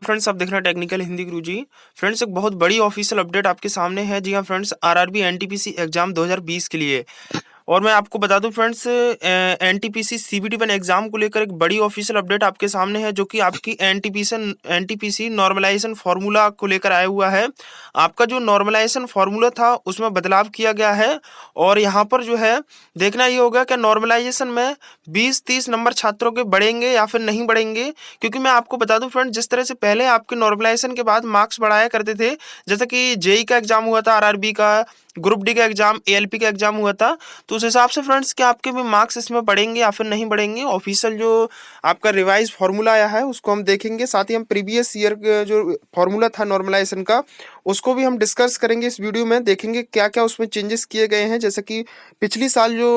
Friends, आप देख रहे हैं टेक्निकल हिंदी गुरुजी। फ्रेंड्स, एक बहुत बड़ी ऑफिशियल अपडेट आपके सामने है। जी हाँ फ्रेंड्स, आरआरबी एनटीपीसी एग्जाम 2020 के लिए। और मैं आपको बता दूं फ्रेंड्स, एनटीपीसी सीबीटी 1 एग्जाम को लेकर एक बड़ी ऑफिशियल अपडेट आपके सामने है, जो कि आपकी एनटीपीसी नॉर्मलाइजेशन फार्मूला को लेकर आया हुआ है। आपका जो नॉर्मलाइजेशन फार्मूला था उसमें बदलाव किया गया है। और यहाँ पर जो है देखना ये होगा कि नॉर्मलाइजेशन में 20-30 नंबर छात्रों के बढ़ेंगे या फिर नहीं बढ़ेंगे। क्योंकि मैं आपको बता दूं फ्रेंड, जिस तरह से पहले आपके नॉर्मलाइजेशन के बाद मार्क्स बढ़ाया करते थे, जैसे कि जेई का एग्जाम हुआ था, आरआरबी का, ग्रुप डी का एग्जाम, एएलपी का एग्जाम हुआ था, तो उस हिसाब से फ्रेंड्स क्या आपके भी मार्क्स इसमें बढ़ेंगे या फिर नहीं बढ़ेंगे। ऑफिशियल जो आपका रिवाइज फार्मूला आया है उसको हम देखेंगे, साथ ही हम प्रीवियस ईयर जो फार्मूला था नॉर्मलाइजेशन का उसको भी हम डिस्कस करेंगे इस वीडियो में। देखेंगे क्या क्या उसमें चेंजेस किए गए हैं, जैसे कि पिछली साल जो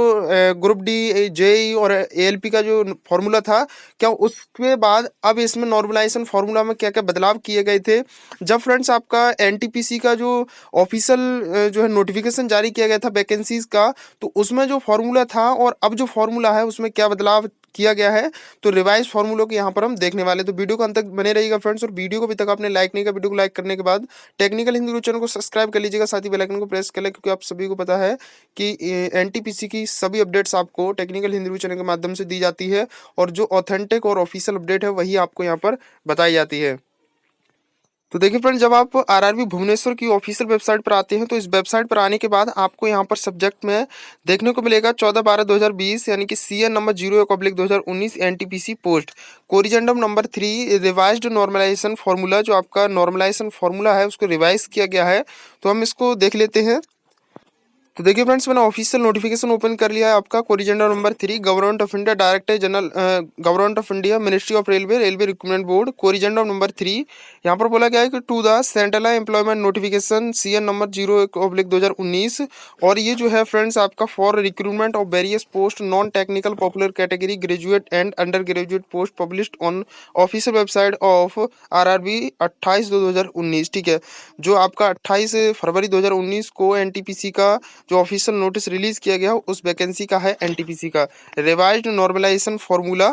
ग्रुप डी, जेई और एएलपी का जो फार्मूला था, क्या उसके बाद अब इसमें नॉर्मलाइजेशन फार्मूला में क्या क्या बदलाव किए गए थे। जब फ्रेंड्स आपका एनटीपीसी का जो ऑफिशियल जो है नोटिफिकेशन जारी किया गया था वैकेंसीज का, तो उसमें जो फार्मूला था और अब जो फार्मूला है उसमें क्या बदलाव किया गया है, तो रिवाइज फार्मूलों को यहाँ पर हम देखने वाले। तो वीडियो को अंत तक बने रहिएगा फ्रेंड्स। और वीडियो को अभी तक आपने लाइक नहीं किया, वीडियो को लाइक करने के बाद टेक्निकल हिंदी गुरु चैनल को सब्सक्राइब कर लीजिएगा, साथ ही बेल आइकन को प्रेस कर ले, क्योंकि आप सभी को पता है कि एनटीपीसी की सभी अपडेट्स आपको टेक्निकल हिंदी गुरु चैनल के माध्यम से दी जाती है, और जो ऑथेंटिक और ऑफिशियल अपडेट है वही आपको यहाँ पर बताई जाती है। तो देखिए फ्रेंड, जब आप आरआरबी भुवनेश्वर की ऑफिशियल वेबसाइट पर आते हैं, तो इस वेबसाइट पर आने के बाद आपको यहाँ पर सब्जेक्ट में देखने को मिलेगा 14/12/2020, यानी कि CEN number 01/2019 NTPC post corrigendum number 3 revised normalization formula. जो आपका नॉर्मलाइजेशन फार्मूला है उसको रिवाइज किया गया है, तो हम इसको देख लेते हैं। तो देखिए फ्रेंड्स, मैंने ऑफिशियल नोटिफिकेशन ओपन कर लिया है। आपका corrigendum number 3, government of India, director general government of India, ministry of railway, railway recruitment board, corrigendum number 3। यहाँ पर बोला गया है कि to the central employment notification CN number 01/2019। और ये जो है फ्रेंड्स आपका for recruitment of various post non technical popular category graduate and undergraduate post published on official website of RRB 28/2/2019। ठीक है, जो आपका 28 फरवरी 2019 को एनटीपीसी का जो ऑफिशियल नोटिस रिलीज किया गया उस वैकेंसी का है एनटीपीसी का रिवाइज्ड नॉर्मलाइजेशन फार्मूला।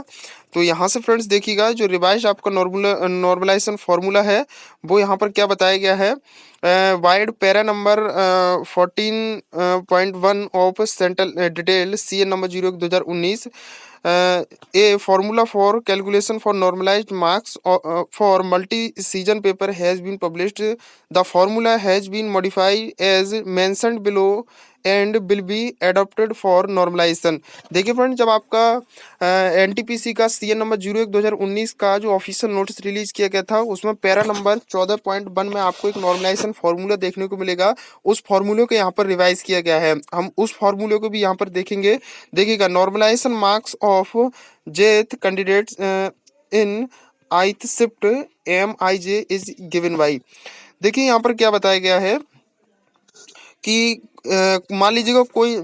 तो यहाँ से फ्रेंड्स देखिएगा, जो रिवाइज आपका नॉर्मलाइजेशन फार्मूला है वो यहाँ पर क्या बताया गया है। Wide para number 14.1 of central detailed CN number 01/2019 a formula for calculation for normalized marks for multi-season paper has been published. The formula has been modified as mentioned below and will be adopted for normalization. देखिए friend, जब आपका NTPC का CN number 01/2019 का जो official notice release किया गया था उसमें पैरा नंबर 14.1 में आपको एक नॉर्मलाइजेशन फार्मूला देखने को मिलेगा। उस फार्मूले को यहाँ पर रिवाइज किया गया है, हम उस फार्मूले को भी यहाँ पर देखेंगे। देखिएगा, नॉर्मलाइजेशन मार्क्स ऑफ जेथ candidates in ith shift MIJ is given by. देखिए यहाँ पर क्या बताया गया है कि मान लीजिएगा कोई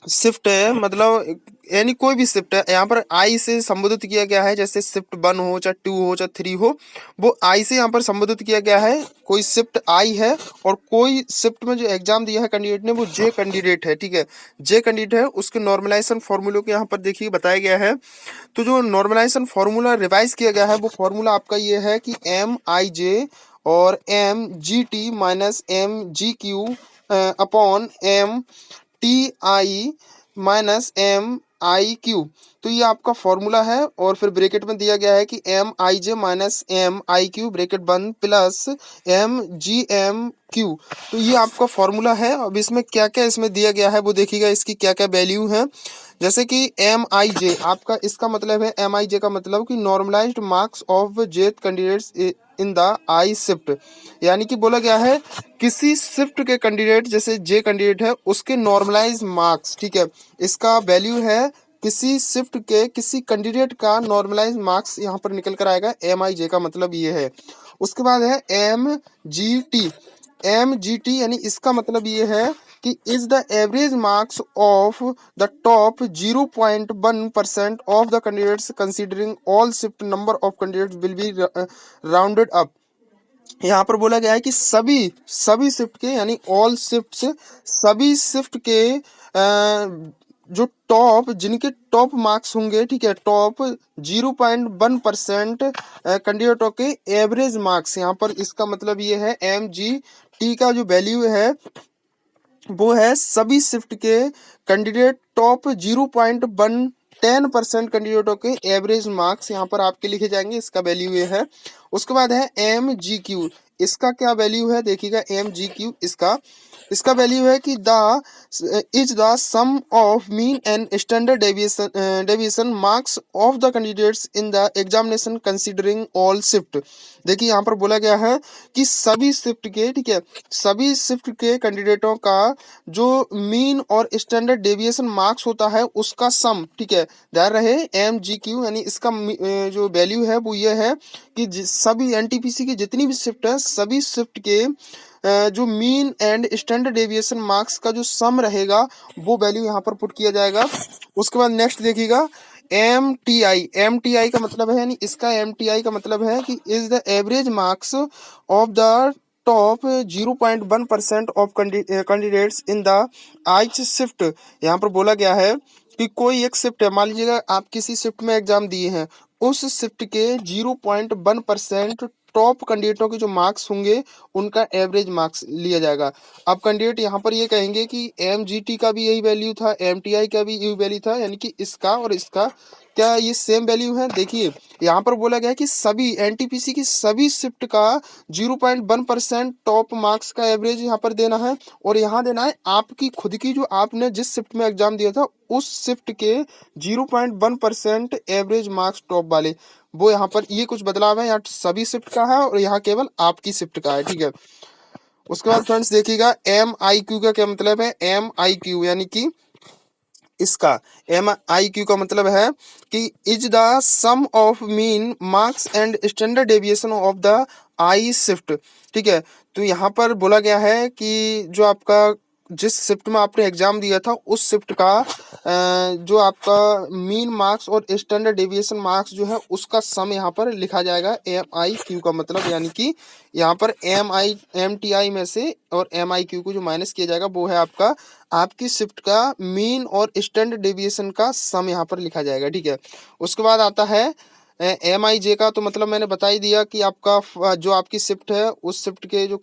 शिफ्ट है, मतलब यानी कोई भी शिफ्ट है, यहाँ पर आई से संबोधित किया गया है। जैसे शिफ्ट 1 हो, चाहे 2 हो, चाहे 3 हो, वो आई से यहाँ पर संबोधित किया गया है। कोई शिफ्ट आई है और कोई शिफ्ट में जो एग्जाम दिया है कैंडिडेट ने वो जे कैंडिडेट है। ठीक है, जे कैंडिडेट है, उसके नॉर्मलाइजेशन फार्मूले को यहाँ पर देखिए बताया गया है। तो जो नॉर्मलाइजेशन फार्मूला रिवाइज किया गया है वो फार्मूला आपका ये है कि MIJ और MGT minus MGQ upon MTI minus MIQ। तो ये आपका फॉर्मूला है, और फिर ब्रैकेट में दिया गया है कि MIJ माइनस MIQ ब्रैकेट बंद प्लस MGMQ। तो ये आपका फॉर्मूला है। अब इसमें क्या क्या इसमें दिया गया है वो देखिएगा, इसकी क्या क्या वैल्यू है। जैसे कि MIJ आपका, इसका मतलब है, MIJ का मतलब कि नॉर्मलाइज्ड मार्क्स ऑफ जेथ candidates in the I shift, यानी कि बोला गया है किसी शिफ्ट के कैंडिडेट, जैसे जे कैंडिडेट है, उसके नॉर्मलाइज मार्क्स। ठीक है, इसका वैल्यू है किसी शिफ्ट के किसी कैंडिडेट का नॉर्मलाइज मार्क्स यहाँ पर निकल कर आएगा। MIJ का मतलब ये है। उसके बाद है MGT। MGT यानी इसका मतलब ये है कि is the average marks of the top 0.1% of the candidates considering all shift number of candidates will be rounded up. यहाँ पर बोला गया है कि सभी शिफ्ट के, यानी ऑल शिफ्ट्स, सभी शिफ्ट के जो टॉप जिनके टॉप मार्क्स होंगे, ठीक है, टॉप 0.1% कैंडिडेटों के एवरेज मार्क्स, यहाँ पर इसका मतलब ये है MGT का जो वैल्यू है वो है सभी शिफ्ट के कैंडिडेट टॉप 0.110% कैंडिडेटों के एवरेज मार्क्स यहाँ पर आपके लिखे जाएंगे, इसका वैल्यू ये है। उसके बाद है MGQ, इसका क्या वैल्यू है देखिएगा। MGQ इसका इसका वैल्यू है कि the sum of mean and standard deviation marks of the candidates in the examination considering all shift. देखिए यहाँ पर बोला गया है कि सभी शिफ्ट के, ठीक है, सभी शिफ्ट के कैंडिडेटों का जो मीन और स्टैंडर्ड डेविएशन मार्क्स होता है उसका सम, ठीक है, ध्यान रहे MGQ, यानी इसका जो वैल्यू है वो ये है कि सभी NTPC की जितनी भी शिफ्ट है, सभी शिफ्ट के जो mean and standard deviation marks का जो सम रहेगा वो वैल्यू यहाँ पर पुट किया जाएगा। उसके बाद नेक्स्ट देखिएगा MTI का मतलब है, यानी इसका MTI का मतलब है कि is the average marks of the top 0.1% of candidates in the Aich shift. यहाँ पर बोला गया है कि कोई एक शिफ्ट है, मान लीजिएगा आप किसी शिफ्ट में एग्जाम दिए हैं, उस शिफ्ट के 0.1% टॉप कैंडिडेटों के जो मार्क्स होंगे उनका एवरेज मार्क्स लिया जाएगा। अब कैंडिडेट यहाँ पर ये कहेंगे कि MGT का भी यही वैल्यू था, MTI का भी यही वैल्यू था, यानी कि इसका और इसका क्या ये सेम वैल्यू है। देखिए यहाँ पर बोला गया है कि सभी NTPC की सभी शिफ्ट का 0.1% टॉप मार्क्स का एवरेज यहाँ पर देना है, और यहाँ देना है आपकी खुद की, जो आपने जिस शिफ्ट में एग्जाम दिया था उस शिफ्ट के 0.1% एवरेज मार्क्स टॉप वाले, वो यहाँ पर ये कुछ बदलाव है, यहाँ सभी शिफ्ट का है और यहाँ केवल आपकी शिफ्ट का है, ठीक है। उसके बाद फ्रेंड्स देखिएगा MIQ का क्या मतलब है। MIQ यानी कि इसका MIQ का मतलब है कि is the sum of mean marks and standard deviation of the I shift, ठीक है। तो यहाँ पर बोला गया है कि जो आपका जिस शिफ्ट में आपने एग्जाम दिया था उस शिफ्ट का जो आपका मीन मार्क्स और स्टैंडर्ड डेविएशन मार्क्स जो है उसका सम यहाँ पर लिखा जाएगा। MIQ का मतलब यानी कि यहाँ पर MTI में से और MIQ को जो माइनस किया जाएगा वो है आपका आपकी शिफ्ट का मीन और स्टैंडर्ड डेविएशन का सम यहाँ पर लिखा जाएगा, ठीक है। उसके बाद आता है MIJ का, तो मतलब मैंने बता ही दिया कि आपका जो आपकी शिफ्ट है उस शिफ्ट के जो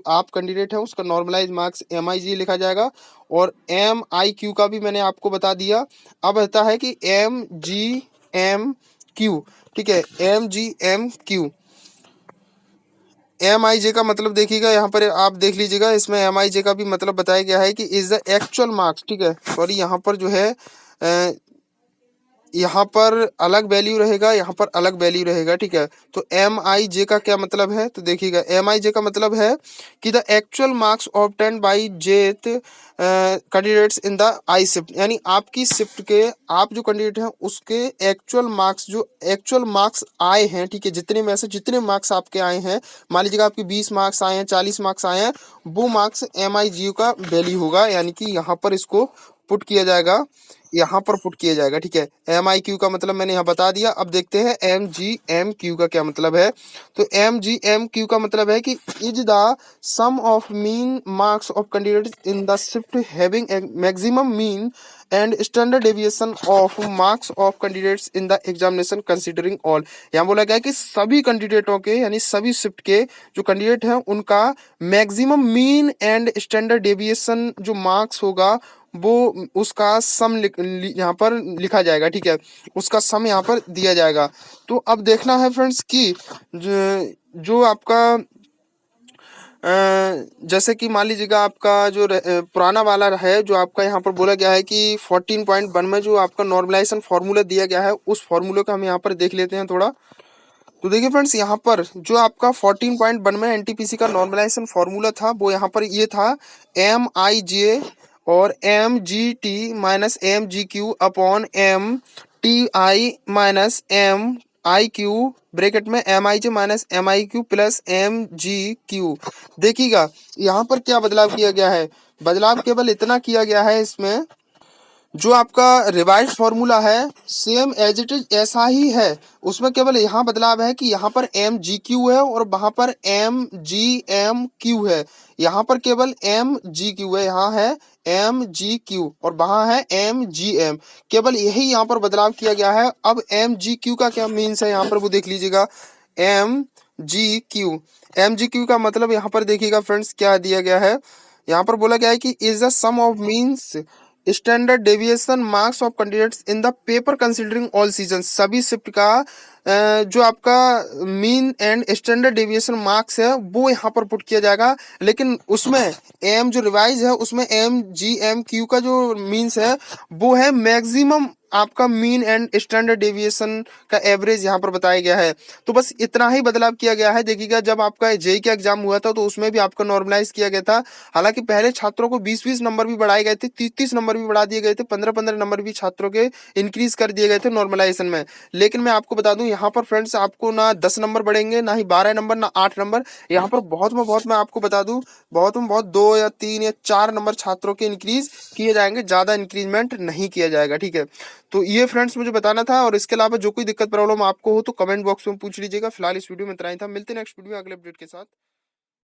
आप कैंडिडेट है उसका नॉर्मलाइज मार्क्स MIJ लिखा जाएगा, और MIQ का भी मैंने आपको बता दिया। अब रहता है कि MGMQ, ठीक है, MGMQ। MIJ का मतलब देखिएगा, यहाँ पर आप देख लीजिएगा, इसमें MIJ का भी मतलब बताया गया है कि इज द एक्चुअल मार्क्स, ठीक है। सॉरी यहाँ पर जो है यहाँ पर अलग वैल्यू रहेगा, यहाँ पर अलग वैल्यू रहेगा, ठीक है। तो MIJ का क्या मतलब है, तो देखिएगा MIJ का मतलब है कि the actual marks obtained by jth candidates in the I shift, यानी आपकी शिफ्ट के आप जो कैंडिडेट हैं उसके एक्चुअल मार्क्स, जो एक्चुअल मार्क्स आए हैं, ठीक है, जितने में से जितने मार्क्स आपके आए हैं, मान लीजिएगा आपके 20 मार्क्स आए हैं, 40 मार्क्स आए हैं, वो मार्क्स MIG का वैल्यू होगा, यानी कि यहाँ पर इसको पुट किया जाएगा, यहाँ पर पुट किया जाएगा, ठीक है। MIQ का मतलब मैंने यहाँ बता दिया। अब देखते हैं MGMQ का क्या मतलब है। तो MGMQ का मतलब है कि is the sum of mean marks of candidates in the shift having maximum mean and standard deviation of marks of candidates in the examination considering all. यहाँ बोला गया कि सभी कैंडिडेटों के, यानी सभी शिफ्ट के जो कैंडिडेट हैं उनका maximum mean and standard deviation जो मार्क्स होगा वो उसका सम यहाँ पर लिखा जाएगा, ठीक है, उसका सम यहाँ पर दिया जाएगा। तो अब देखना है फ्रेंड्स कि जो आपका जैसे कि मान लीजिएगा आपका जो पुराना वाला है, जो आपका यहाँ पर बोला गया है कि 14.1 में जो आपका नॉर्मलाइजेशन फार्मूला दिया गया है उस फार्मूले को हम यहाँ पर देख लेते हैं थोड़ा। तो देखिए फ्रेंड्स, यहाँ पर जो आपका 14.1 में NTPC का नॉर्मलाइजेशन फार्मूला था वो यहाँ पर ये था MIJ और MGT minus MGQ upon MTI minus MIQ bracket में MIJ minus MIQ plus MGQ। देखिएगा यहाँ पर क्या बदलाव किया गया है, बदलाव केवल इतना किया गया है इसमें, जो आपका रिवाइज फॉर्मूला है सेम एज इट इज ऐसा ही है, उसमें केवल यहाँ बदलाव है कि यहाँ पर एम जी क्यू है और वहां पर एम जी एम क्यू है। यहाँ पर केवल एम जी क्यू है, यहाँ है एम जी क्यू और वहां है एम जी एम, केवल यही यहाँ पर बदलाव किया गया है। अब एम जी क्यू का क्या मीन्स है यहाँ पर वो देख लीजिएगा। M G Q, M G Q का मतलब यहाँ पर देखिएगा फ्रेंड्स क्या दिया गया है। यहाँ पर बोला गया है कि is the sum of means standard deviation marks of candidates in the paper considering all season. सभी शिफ्ट का जो आपका mean and standard deviation marks है वो यहाँ पर पुट किया जाएगा, लेकिन उसमें एम जो रिवाइज है उसमें एम जी एम क्यू का जो मीन्स है वो है मैक्सिमम आपका मीन एंड स्टैंडर्ड डेविएशन का एवरेज यहाँ पर बताया गया है। तो बस इतना ही बदलाव किया गया है। देखिएगा जब आपका जेई का एग्जाम हुआ था तो उसमें भी आपका नॉर्मलाइज किया गया था। हालांकि पहले छात्रों को 20-20 नंबर भी बढ़ाए गए थे, 30-30 नंबर भी बढ़ा दिए गए थे, 15-15 नंबर भी छात्रों के इंक्रीज कर दिए गए थे नॉर्मलाइजेशन में। लेकिन मैं आपको बता दूं यहाँ पर फ्रेंड्स आपको ना 10 नंबर बढ़ेंगे, ना ही 12 नंबर, ना 8 नंबर। यहाँ पर बहुत मैं आपको बता दूं बहुत में बहुत 2 या 3 या 4 नंबर छात्रों के इंक्रीज किए जाएंगे, ज्यादा इंक्रीजमेंट नहीं किया जाएगा। ठीक है, तो ये फ्रेंड्स मुझे बताना था। और इसके अलावा जो कोई दिक्कत प्रॉब्लम आपको हो तो कमेंट बॉक्स में पूछ लीजिएगा। फिलहाल इस वीडियो में इतना ही था, मिलते हैं नेक्स्ट वीडियो अगले अपडेट के साथ।